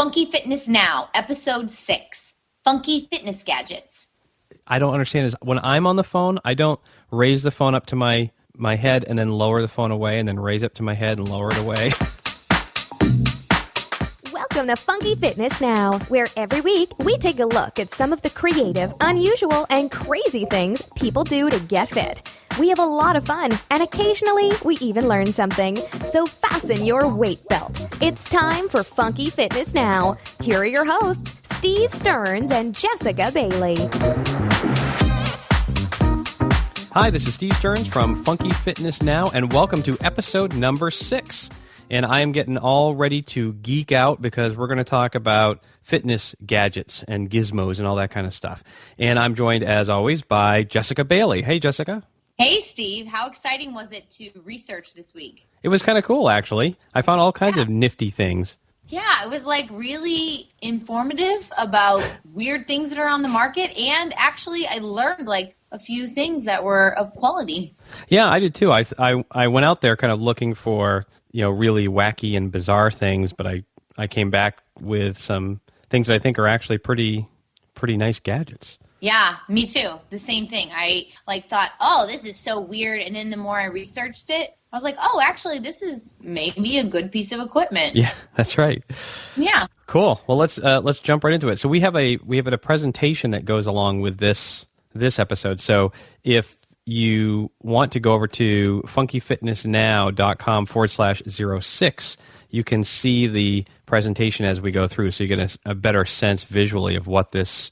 Funky Fitness Now, Episode 6, Funky Fitness Gadgets. I don't understand is when I'm on the phone, I don't raise the phone up to my head and then lower the phone away and then raise it to my head and lower it away. Welcome to Funky Fitness Now, where every week we take a look at some of the creative, unusual, and crazy things people do to get fit. We have a lot of fun, and occasionally we even learn something. So fasten your weight belt. It's time for Funky Fitness Now. Here are your hosts, Steve Stearns and Jessica Bailey. Hi, this is Steve Stearns from Funky Fitness Now, and welcome to episode number 6. And I am getting all ready to geek out because we're going to talk about fitness gadgets and gizmos and all that kind of stuff. And I'm joined, as always, by Jessica Bailey. Hey, Jessica. Hey, Steve. How exciting was it to research this week? It was kind of cool, actually. I found all kinds of nifty things. Yeah, it was really informative about weird things that are on the market. And actually, I learned a few things that were of quality. Yeah, I did too. I went out there kind of looking for really wacky and bizarre things, but I came back with some things that I think are actually pretty nice gadgets. Yeah, me too. The same thing. I thought, oh, this is so weird, and then the more I researched it, I was like, oh, actually, this is maybe a good piece of equipment. Yeah, that's right. Yeah. Cool. Well, let's jump right into it. So we have a presentation that goes along with this episode. So if you want to go over to funkyfitnessnow.com/06, you can see the presentation as we go through, so you get a better sense visually of what these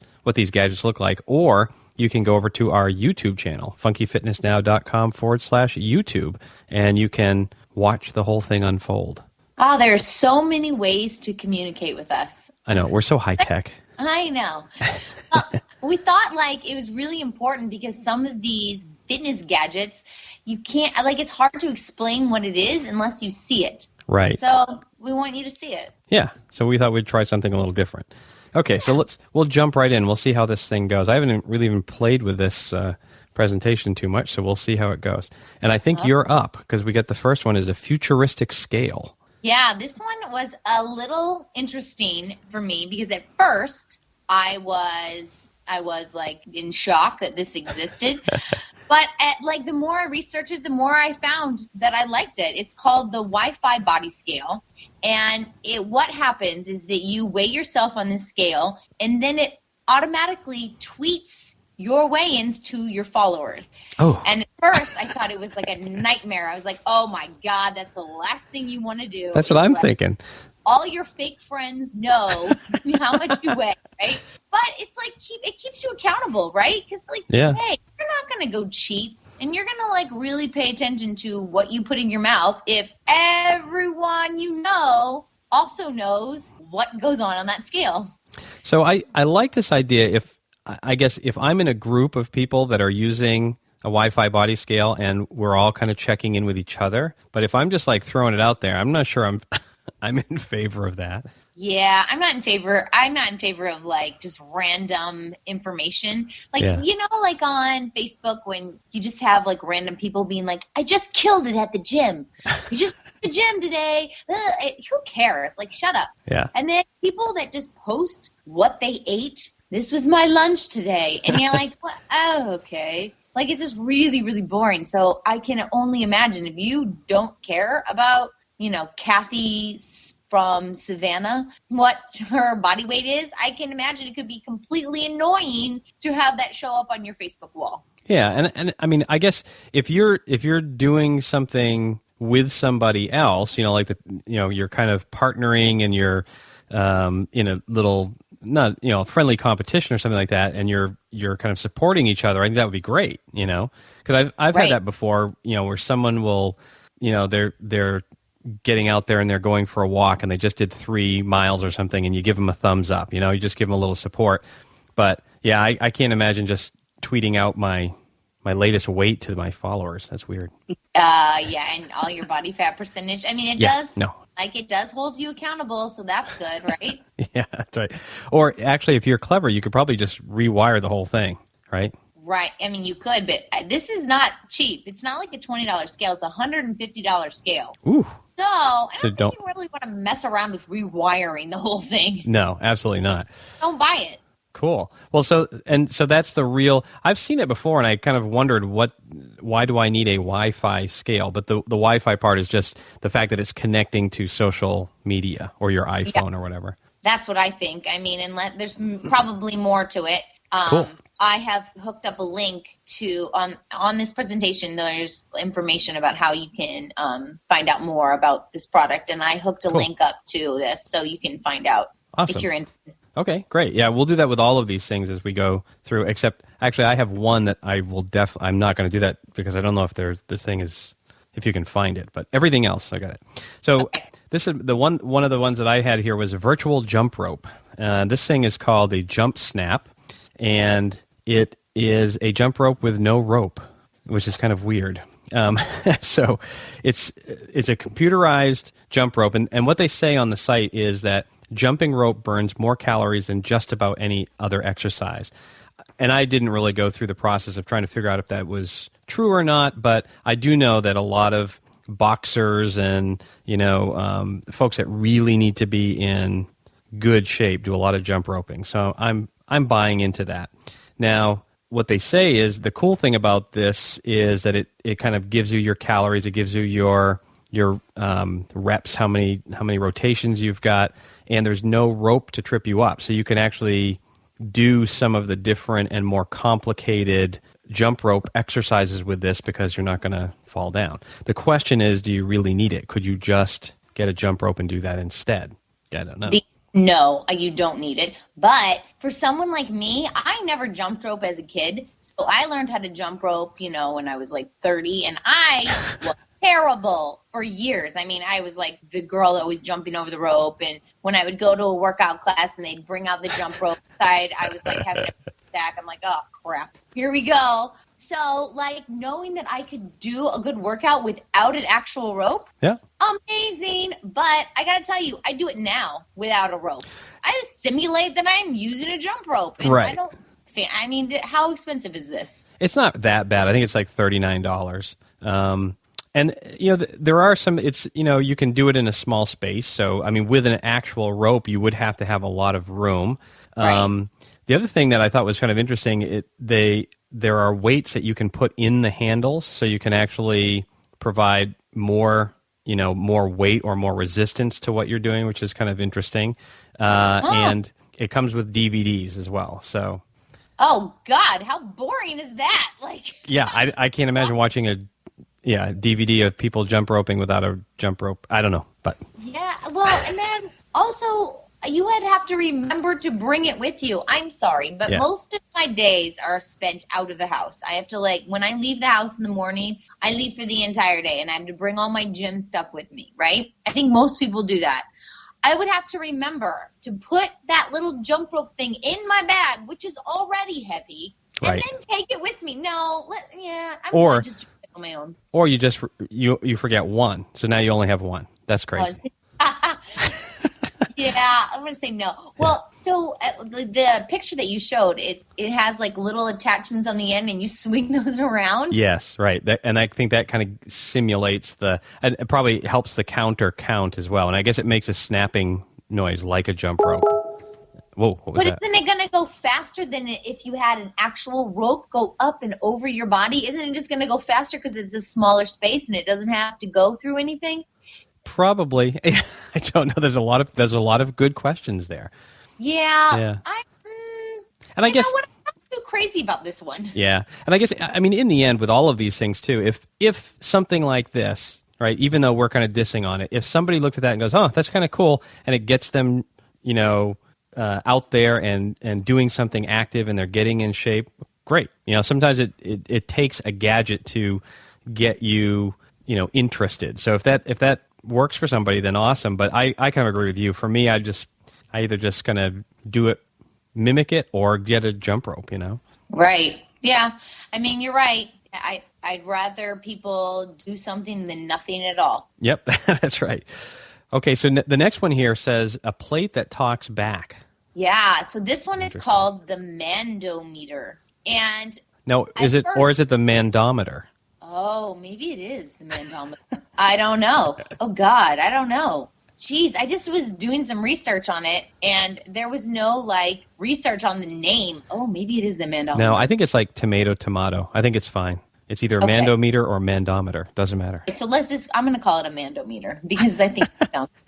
gadgets look like. Or you can go over to our YouTube channel, funkyfitnessnow.com/YouTube, and you can watch the whole thing unfold. Oh, there's so many ways to communicate with us. I know. We're so high-tech. I know. We thought it was really important because some of these fitness gadgets, you can't, it's hard to explain what it is unless you see it. Right. So we want you to see it. Yeah. So we thought we'd try something a little different. Okay. Yeah. So we'll jump right in. We'll see how this thing goes. I haven't really even played with this presentation too much, so we'll see how it goes. And I think you're up because we got the first one is a futuristic scale. Yeah, this one was a little interesting for me because at first I was in shock that this existed. But the more I researched it, the more I found that I liked it. It's called the Wi-Fi body scale. And what happens is that you weigh yourself on this scale, and then it automatically tweets your weigh-ins to your followers. Oh. And at first, I thought it was a nightmare. I was like, oh, my God, that's the last thing you want to do. That's what I'm thinking. All your fake friends know how much you weigh, right? But it's it keeps you accountable, right? Because hey, you're not going to go cheap, and you're going to really pay attention to what you put in your mouth if everyone you know also knows what goes on that scale. So I like this idea. I guess if I'm in a group of people that are using a Wi-Fi body scale and we're all kind of checking in with each other, but if I'm just throwing it out there, I'm not sure I'm in favor of that. Yeah, I'm not in favor of just random information. On Facebook when you just have random people being I just killed it at the gym. You just at the gym today. Who cares? Shut up. Yeah. And then people that just post what they ate. This was my lunch today. And you're like, what? Oh, okay. It's just really, really boring. So I can only imagine if you don't care about, Kathy from Savannah, what her body weight is, I can imagine it could be completely annoying to have that show up on your Facebook wall. Yeah, and I mean, I guess if you're doing something with somebody else, you're kind of partnering and you're in a little friendly competition or something like that, and you're kind of supporting each other. I think that would be great, because I've had that before, where someone will, they're getting out there and they're going for a walk and they just did 3 miles or something, and you give them a thumbs up, you just give them a little support. But yeah, I can't imagine just tweeting out my latest weight to my followers. That's weird. Yeah, and all your body fat percentage. I mean, it does. No. It does hold you accountable, so that's good, right? Yeah, that's right. Or actually, if you're clever, you could probably just rewire the whole thing, right? Right. I mean, you could, but this is not cheap. It's not like a $20 scale. It's a $150 scale. Ooh. So I don't think you really want to mess around with rewiring the whole thing. No, absolutely not. Don't buy it. Cool. Well, so that's the real. I've seen it before, and I kind of wondered why do I need a Wi-Fi scale? But the Wi-Fi part is just the fact that it's connecting to social media or your iPhone or whatever. That's what I think. I mean, there's probably more to it. Cool. I have hooked up a link to on this presentation. There's information about how you can find out more about this product, and I hooked a link up to this so you can find out if you're interested. Okay, great. Yeah, we'll do that with all of these things as we go through. Except, actually, I have one that I will I'm not going to do that because I don't know if if you can find it. But everything else, I got it. So this is the one of the ones that I had here was a virtual jump rope. This thing is called a Jump Snap, and it is a jump rope with no rope, which is kind of weird. So it's a computerized jump rope, and what they say on the site is that jumping rope burns more calories than just about any other exercise. And I didn't really go through the process of trying to figure out if that was true or not, but I do know that a lot of boxers and folks that really need to be in good shape do a lot of jump roping. So I'm buying into that. Now, what they say is the cool thing about this is that it kind of gives you your calories, it gives you your reps, how many rotations you've got, and there's no rope to trip you up. So you can actually do some of the different and more complicated jump rope exercises with this because you're not going to fall down. The question is, do you really need it? Could you just get a jump rope and do that instead? I don't know. No, you don't need it. But for someone like me, I never jumped rope as a kid. So I learned how to jump rope, when I was like 30, and I was terrible for years. I mean, I was like the girl that was jumping over the rope, and when I would go to a workout class and they'd bring out the jump rope side, I was like having a stack. I'm like, oh crap, here we go. So like knowing that I could do a good workout without an actual rope, amazing. But I gotta tell you, I do it now without a rope. I simulate that I'm using a jump rope, and right. I mean, how expensive is this? It's not that bad. I think it's like $39. And, there are some, you can do it in a small space. So, I mean, with an actual rope, you would have to have a lot of room. Right. The other thing that I thought was kind of interesting, there are weights that you can put in the handles, so you can actually provide more weight or more resistance to what you're doing, which is kind of interesting. And it comes with DVDs as well. So. Oh, God, how boring is that? Yeah, I can't imagine watching a DVD of people jump roping without a jump rope. I don't know, but. Yeah, well, and then also you would have to remember to bring it with you. I'm sorry, but most of my days are spent out of the house. I have to when I leave the house in the morning, I leave for the entire day, and I have to bring all my gym stuff with me, right? I think most people do that. I would have to remember to put that little jump rope thing in my bag, which is already heavy, and then take it with me. No, I'm going to just jump it on my own. Or you just you forget one, so now you only have one. That's crazy. Yeah, I'm going to say no. Well, so the picture that you showed, it has little attachments on the end, and you swing those around. Yes, right. And I think that kind of simulates and it probably helps the counter count as well. And I guess it makes a snapping noise like a jump rope. Whoa, what was that? But isn't it going to go faster than if you had an actual rope go up and over your body? Isn't it just going to go faster because it's a smaller space and it doesn't have to go through anything? Probably. I don't know. There's a lot of good questions there. Yeah. And I guess what I'm so crazy about this one. Yeah. And I guess in the end with all of these things too, if something like this, right, even though we're kind of dissing on it, if somebody looks at that and goes, "Oh, that's kind of cool," and it gets them, out there and doing something active and they're getting in shape, great. Sometimes it takes a gadget to get you, interested. So if that works for somebody, then awesome. But I kind of agree with you. For me, I either just kind of do it, mimic it, or get a jump rope, Right. Yeah. I mean, you're right. I'd rather people do something than nothing at all. Yep, that's right. Okay, so the next one here says a plate that talks back. Yeah, so this one is called the Mandometer. And No, is it the mandometer? Oh, maybe it is the mandometer. I don't know. Oh, God, I don't know. Jeez, I just was doing some research on it, and there was no, research on the name. Oh, maybe it is the mandometer. No, I think it's like tomato. I think it's fine. It's either mandometer or mandometer. Doesn't matter. So I'm going to call it a mandometer because I think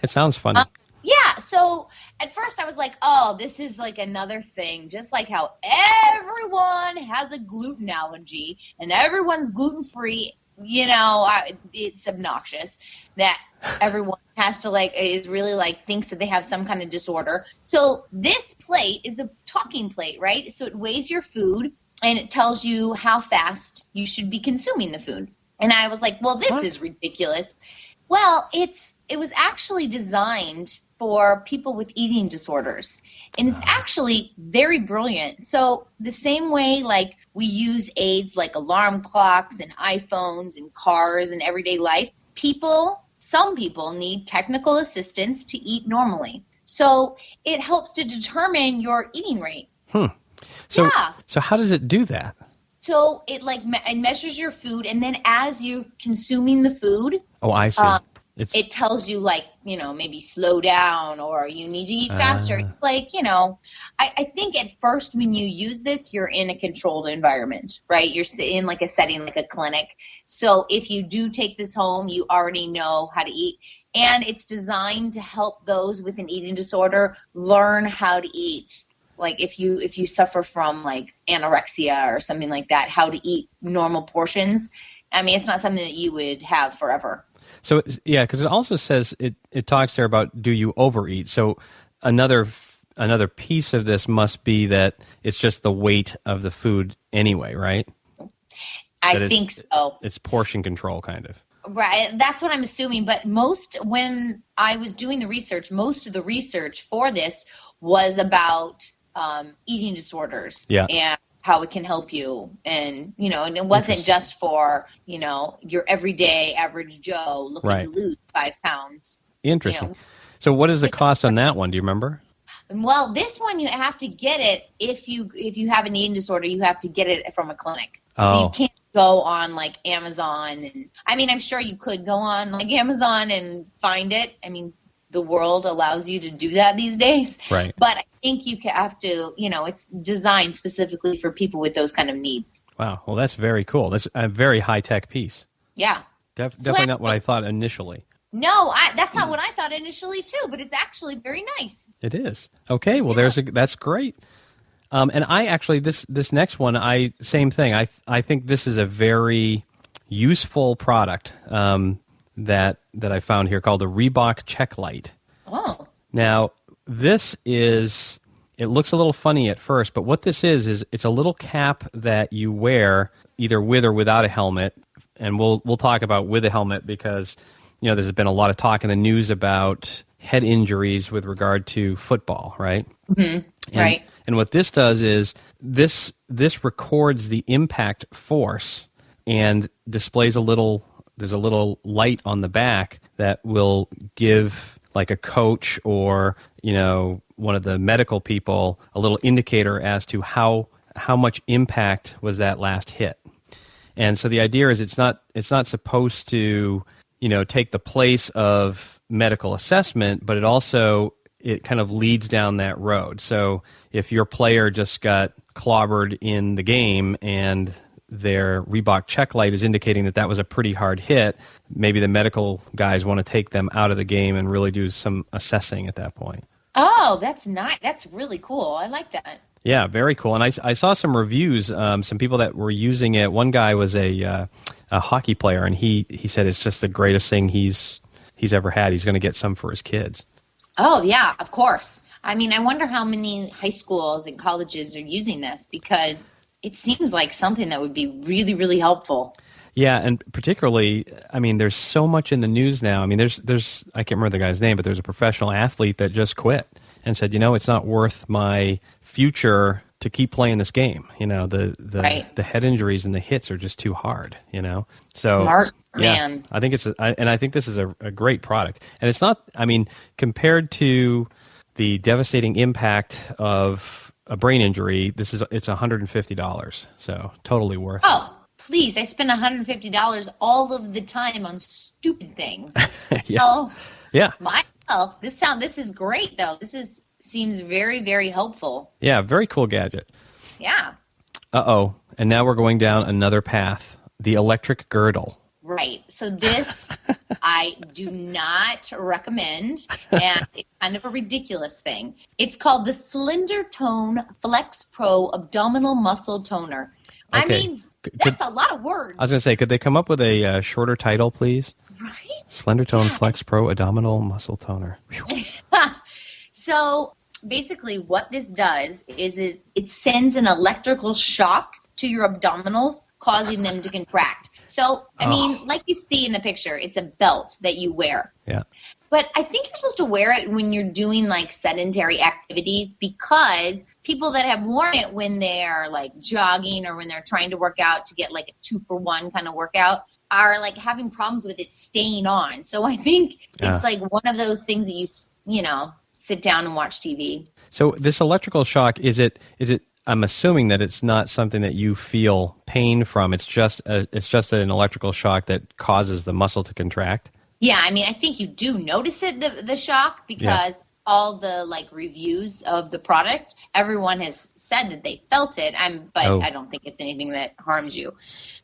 it sounds funny. Yeah, so at first I was like, oh, this is like another thing, just like how everyone has a gluten allergy and everyone's gluten-free, it's obnoxious that everyone has to is really thinks that they have some kind of disorder. So this plate is a talking plate, right? So it weighs your food and it tells you how fast you should be consuming the food. And I was like, well, this is ridiculous. Well, it was actually designed for people with eating disorders. And it's actually very brilliant. So the same way we use aids like alarm clocks and iPhones and cars and everyday life, some people need technical assistance to eat normally. So it helps to determine your eating rate. So how does it do that? So it it measures your food, and then as you're consuming the food, I see. It tells you maybe slow down or you need to eat faster. I think at first when you use this, you're in a controlled environment, right? You're in a setting like a clinic. So if you do take this home, you already know how to eat. And it's designed to help those with an eating disorder learn how to eat. If you suffer from anorexia or something like that, how to eat normal portions. I mean, it's not something that you would have forever. So, yeah, because it also says, it talks there about do you overeat. So another piece of this must be that it's just the weight of the food anyway, right? I think so. It's portion control kind of. Right. That's what I'm assuming. But when I was doing the research, most of the research for this was about eating disorders. Yeah. And how it can help you. And, and it wasn't just for, your everyday average Joe looking to lose 5 pounds. Interesting. So what is the cost on that one? Do you remember? Well, this one you have to get it if you have an eating disorder, you have to get it from a clinic. So you can't go on Amazon. And I mean, I'm sure you could go on Amazon and find it. I mean, the world allows you to do that these days. Right. But I think you have to, it's designed specifically for people with those kind of needs. Wow. Well, that's very cool. That's a very high-tech piece. Yeah. Definitely not what I thought initially. No, that's not what I thought initially, too, but it's actually very nice. It is. Okay. Well, that's great. And I actually, this next one, same thing. I think this is a very useful product that I found here called the Reebok Check Light. Oh. Now, it looks a little funny at first, but what this is it's a little cap that you wear either with or without a helmet. And we'll talk about with a helmet because, there's been a lot of talk in the news about head injuries with regard to football, right? Mm-hmm. Right. And what this does is this records the impact force and displays there's a little light on the back that will give a coach or, one of the medical people a little indicator as to how much impact was that last hit. And so the idea is it's not supposed to, take the place of medical assessment, but it kind of leads down that road. So if your player just got clobbered in the game and their Reebok Check Light is indicating that was a pretty hard hit, maybe the medical guys want to take them out of the game and really do some assessing at that point. Oh, that's nice. That's really cool. I like that. Yeah, very cool. And I saw some reviews, some people that were using it. One guy was a hockey player, and he said it's just the greatest thing he's ever had. He's going to get some for his kids. Oh, yeah, of course. I mean, I wonder how many high schools and colleges are using this because it seems like something that would be really, really helpful. Yeah, and particularly, I mean, there's so much in the news now. I mean, there's I can't remember the guy's name, but there's a professional athlete that just quit and said, it's not worth my future to keep playing this game. The head injuries and the hits are just too hard. So smart man. I think I think this is a great product, and it's not. I mean, compared to the devastating impact of a brain injury, it's $150. So totally worth it. Oh, please. I spend $150 all of the time on stupid things. Yeah. So, Yeah. this is great, though. Seems very, very helpful. Yeah, very cool gadget. Yeah. Uh-oh. And now we're going down another path. The electric girdle. Right. So this I do not recommend, and it's kind of a ridiculous thing. It's called the Slender Tone Flex Pro Abdominal Muscle Toner. Okay. I mean, that's a lot of words. I was going to say, could they come up with a shorter title, please? Right. Slender Tone Flex Pro Abdominal Muscle Toner. So basically what this does is it sends an electrical shock to your abdominals, causing them to contract. So, I mean, like you see in the picture, it's a belt that you wear. Yeah. But I think you're supposed to wear it when you're doing, like, sedentary activities, because people that have worn it when they're, like, jogging or when they're trying to work out to get, like, a 2-for-1 kind of workout are, like, having problems with it staying on. So I think it's, like, one of those things that you know, sit down and watch TV. So this electrical shock, is it? I'm assuming that it's not something that you feel pain from. It's just an electrical shock that causes the muscle to contract. Yeah, I mean, I think you do notice it, the shock, because all the like reviews of the product, everyone has said that they felt it. I don't think it's anything that harms you.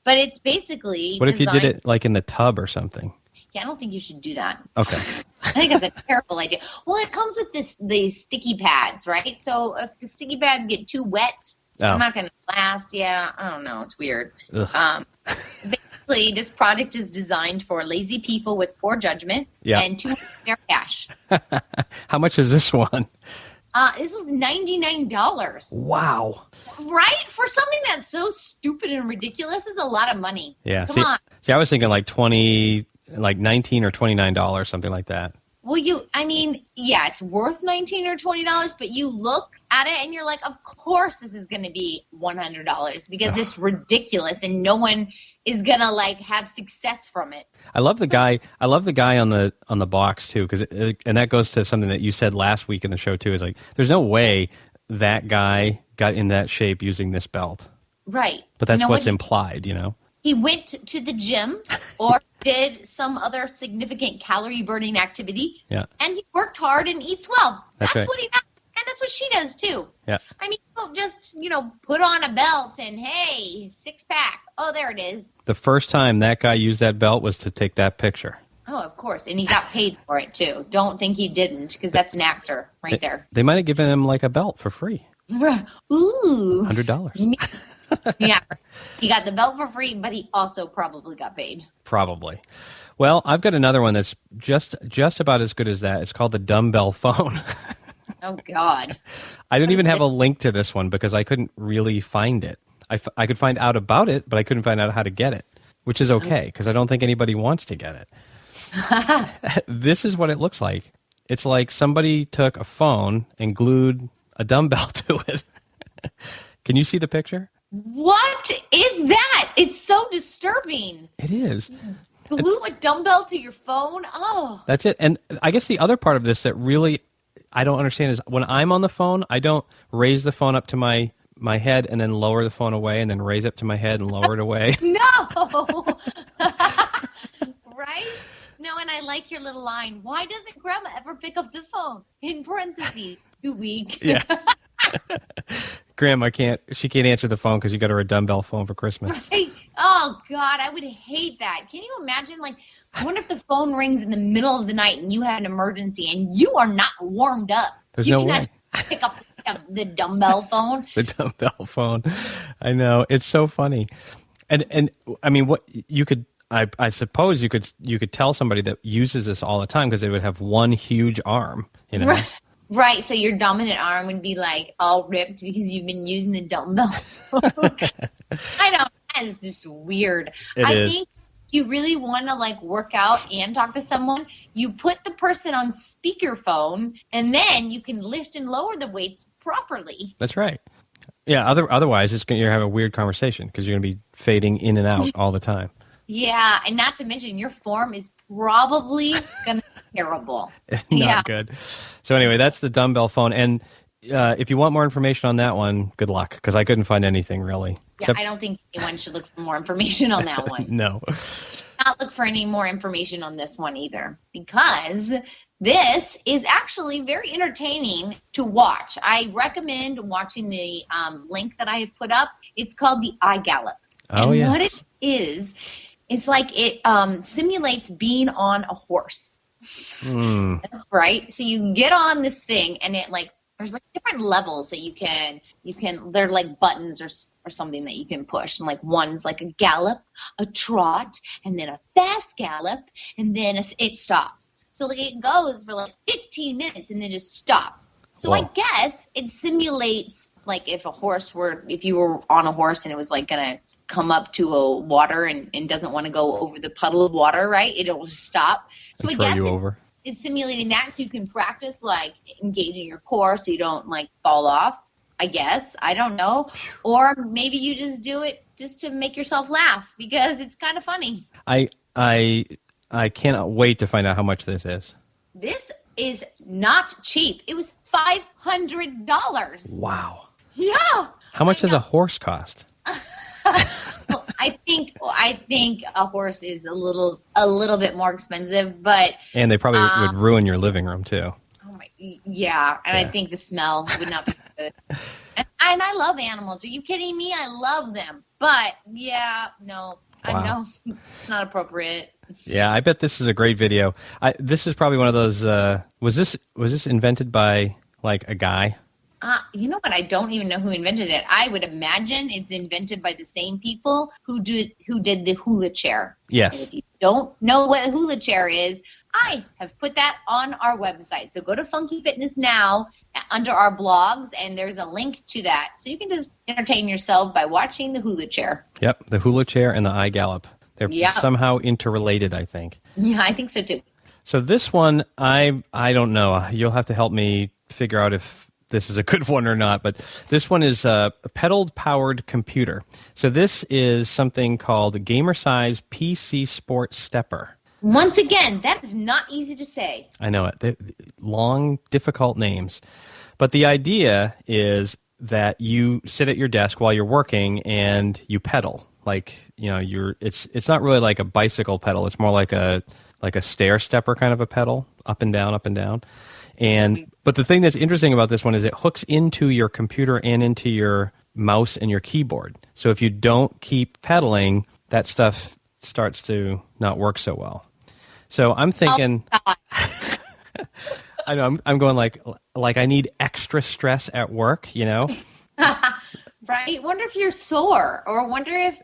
But it's basically what if you did it like in the tub or something? Yeah, I don't think you should do that. Okay. I think it's a terrible idea. Well, it comes with these sticky pads, right? So if the sticky pads get too wet, they're not going to last. Yeah, I don't know. It's weird. Basically, this product is designed for lazy people with poor judgment and too much spare cash. How much is this one? This was $99. Wow. Right? For something that's so stupid and ridiculous is a lot of money. Yeah. Come on. See, I was thinking like $19 or $29, something like that. Well, it's worth $19 or $20, but you look at it and you're like, of course this is going to be $100 because it's ridiculous and no one is going to like have success from it. I love the guy on the box too, and that goes to something that you said last week in the show too. Is like, there's no way that guy got in that shape using this belt. Right. But that's what's implied, you know. He went to the gym or did some other significant calorie-burning activity, and he worked hard and eats well. That's right. What he does, and that's what she does, too. Yeah. I mean, don't just, put on a belt and, hey, six-pack. Oh, there it is. The first time that guy used that belt was to take that picture. Oh, of course, and he got paid for it, too. Don't think he didn't, because that's an actor right there. They might have given him, like, a belt for free. Ooh. $100. Yeah, he got the belt for free, but he also probably got paid. Probably. Well, I've got another one that's just about as good as that. It's called the dumbbell phone. Oh, God. I don't even have a link to this one because I couldn't really find it. I could find out about it, but I couldn't find out how to get it, which is okay because I don't think anybody wants to get it. This is what it looks like. It's like somebody took a phone and glued a dumbbell to it. Can you see the picture? What is that? It's so disturbing. It is. Glue a dumbbell to your phone? Oh. That's it. And I guess the other part of this that really I don't understand is when I'm on the phone, I don't raise the phone up to my head and then lower the phone away and then raise it up to my head and lower it away. No. Right? No, and I like your little line. Why doesn't Grandma ever pick up the phone? In parentheses, too weak. Yeah. Grandma can't answer the phone because you got her a dumbbell phone for Christmas. Right? Oh, God, I would hate that. Can you imagine, like, I wonder if the phone rings in the middle of the night and you have an emergency and you are not warmed up. There's no way. Pick up the dumbbell phone. The dumbbell phone. I know. It's so funny. And I mean, what you could, I suppose you could tell somebody that uses this all the time because they would have one huge arm, you know. Right, so your dominant arm would be like all ripped because you've been using the dumbbell. I know, that is just weird. I think you really want to like work out and talk to someone, you put the person on speakerphone and then you can lift and lower the weights properly. That's right. Yeah, otherwise you're going to have a weird conversation because you're going to be fading in and out all the time. Yeah, and not to mention your form is probably going to be terrible. Not good. So anyway, that's the dumbbell phone. And if you want more information on that one, good luck, because I couldn't find anything really. Yeah, I don't think anyone should look for more information on that one. No. Not look for any more information on this one either, because this is actually very entertaining to watch. I recommend watching the link that I have put up. It's called the eye gallop. Oh, and yes. what it is, it's like it simulates being on a horse. That's right. So you get on this thing, and it like there's like different levels that you can they're like buttons or something that you can push, and like one's like a gallop, a trot, and then a fast gallop, and then it stops. So like it goes for like 15 minutes and then just stops. So Wow. I guess it simulates like if you were on a horse and it was like gonna come up to a water and doesn't want to go over the puddle of water, right? It'll just stop. So I Throw guess you over. It's simulating that so you can practice like engaging your core so you don't like fall off. I guess. I don't know. Or maybe you just do it just to make yourself laugh because it's kind of funny. I cannot wait to find out how much this is. This is not cheap. It was $500. Wow. Yeah. How much does a horse cost? I think a horse is a little bit more expensive, but And they probably would ruin your living room too. yeah, and I think the smell would not be so good. And I love animals. Are you kidding me? I love them. But yeah, no, Wow. I know it's not appropriate. Yeah, I bet this is a great video. This is probably one of those. Was this invented by like a guy? You know what? I don't even know who invented it. I would imagine it's invented by the same people who did the hula chair. Yes. And if you don't know what a hula chair is, I have put that on our website. So go to Funky Fitness Now under our blogs, and there's a link to that. So you can just entertain yourself by watching the hula chair. Yep, the hula chair and the eye gallop. They're Yep. somehow interrelated, I think. Yeah, I think so too. So this one, I don't know. You'll have to help me figure out if this is a good one or not. But this one is a pedal-powered computer. So this is something called the Gamer Size PC Sport Stepper. Once again, that is not easy to say. I know it. Long, difficult names. But the idea is that you sit at your desk while you're working and you pedal. Like, you know, it's not really like a bicycle pedal. It's more like a stair stepper kind of a pedal, up and down, up and down. But the thing that's interesting about this one is it hooks into your computer and into your mouse and your keyboard. So if you don't keep pedaling, that stuff starts to not work so well. So I'm thinking, I know I'm going like I need extra stress at work, you know? Right? Wonder if you're sore, or wonder if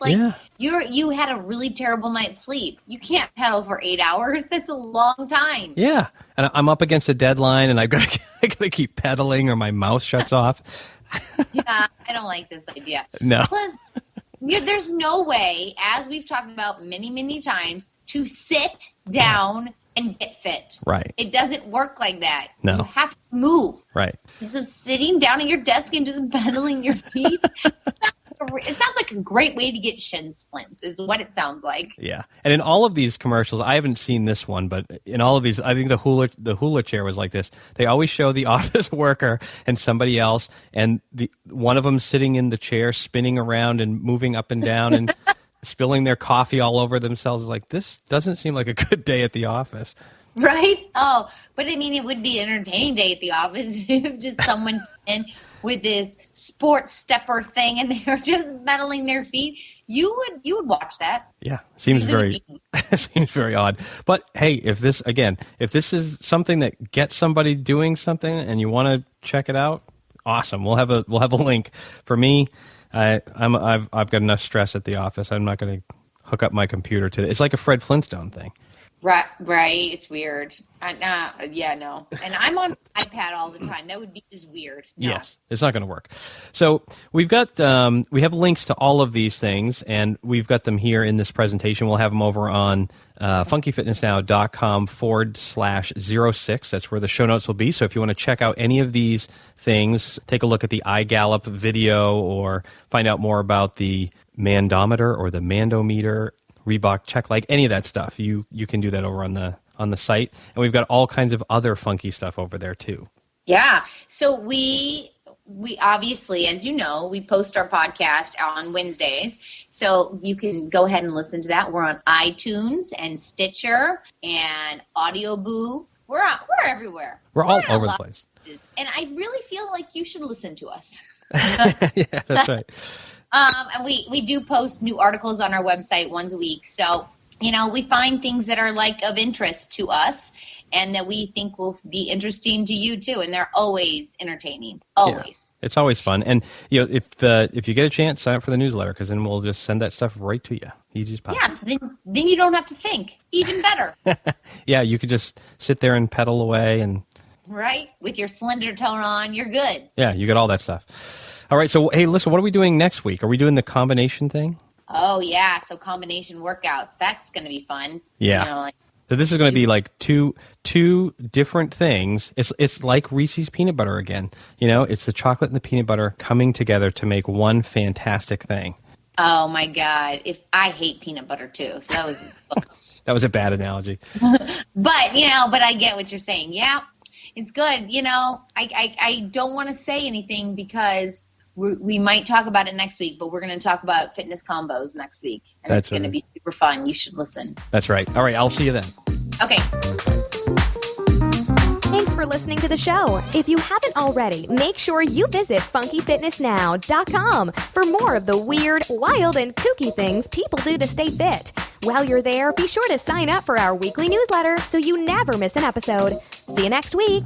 you had a really terrible night's sleep. You can't pedal for 8 hours. That's a long time. Yeah, and I'm up against a deadline, and I got to keep pedaling, or my mouth shuts off. Yeah, I don't like this idea. No. Plus, there's no way, as we've talked about many, many times, to sit down and get fit. Right. It doesn't work like that. No. You have to move. Right. So sitting down at your desk and just pedaling your feet, it sounds like a great way to get shin splints is what it sounds like. Yeah. And in all of these commercials, I haven't seen this one, but in all of these, I think the hula chair was like this. They always show the office worker and somebody else, and one of them sitting in the chair, spinning around and moving up and down and spilling their coffee all over themselves. Like, this doesn't seem like a good day at the office. Right? Oh, but I mean, it would be an entertaining day at the office if just someone in with this sports stepper thing and they're just medaling their feet. You would watch that. Yeah, seems very odd. But hey, if this is something that gets somebody doing something and you want to check it out, awesome. We'll have a link. For me, I've got enough stress at the office. I'm not going to hook up my computer to it. It's like a Fred Flintstone thing. Right. It's weird. Yeah, no. And I'm on iPad all the time. That would be just weird. No. Yes, it's not going to work. So we have links to all of these things, and we've got them here in this presentation. We'll have them over on funkyfitnessnow.com/06. That's where the show notes will be. So if you want to check out any of these things, take a look at the eye gallop video, or find out more about the mandometer or the mandometer, Reebok check, like any of that stuff, you can do that over on the site, and we've got all kinds of other funky stuff over there too. Yeah. So we obviously, as you know, we post our podcast on Wednesdays. So you can go ahead and listen to that. We're on iTunes and Stitcher and Audio Boo. We're everywhere. We're all over the place. And I really feel like you should listen to us. Yeah, that's right. And we do post new articles on our website once a week. So, we find things that are of interest to us and that we think will be interesting to you too. And they're always entertaining. Always. Yeah, it's always fun. And, if you get a chance, sign up for the newsletter because then we'll just send that stuff right to you. Easy as possible. Yes. Then you don't have to think. Even better. Yeah. You could just sit there and pedal away and. Right. With your slender tone on, you're good. Yeah. You get all that stuff. All right. So, hey, listen, what are we doing next week? Are we doing the combination thing? Oh, yeah. So combination workouts. That's going to be fun. Yeah. So this is going to be like two different things. It's like Reese's peanut butter again. It's the chocolate and the peanut butter coming together to make one fantastic thing. Oh my God! If I hate peanut butter too, so that was that was a bad analogy. But I get what you're saying. Yeah, it's good. I don't want to say anything because we might talk about it next week, but we're going to talk about fitness combos next week, and it's going to be super fun. You should listen. That's right. All right, I'll see you then. Okay. Thanks for listening to the show. If you haven't already, make sure you visit funkyfitnessnow.com for more of the weird, wild, and kooky things people do to stay fit. While you're there, be sure to sign up for our weekly newsletter so you never miss an episode. See you next week.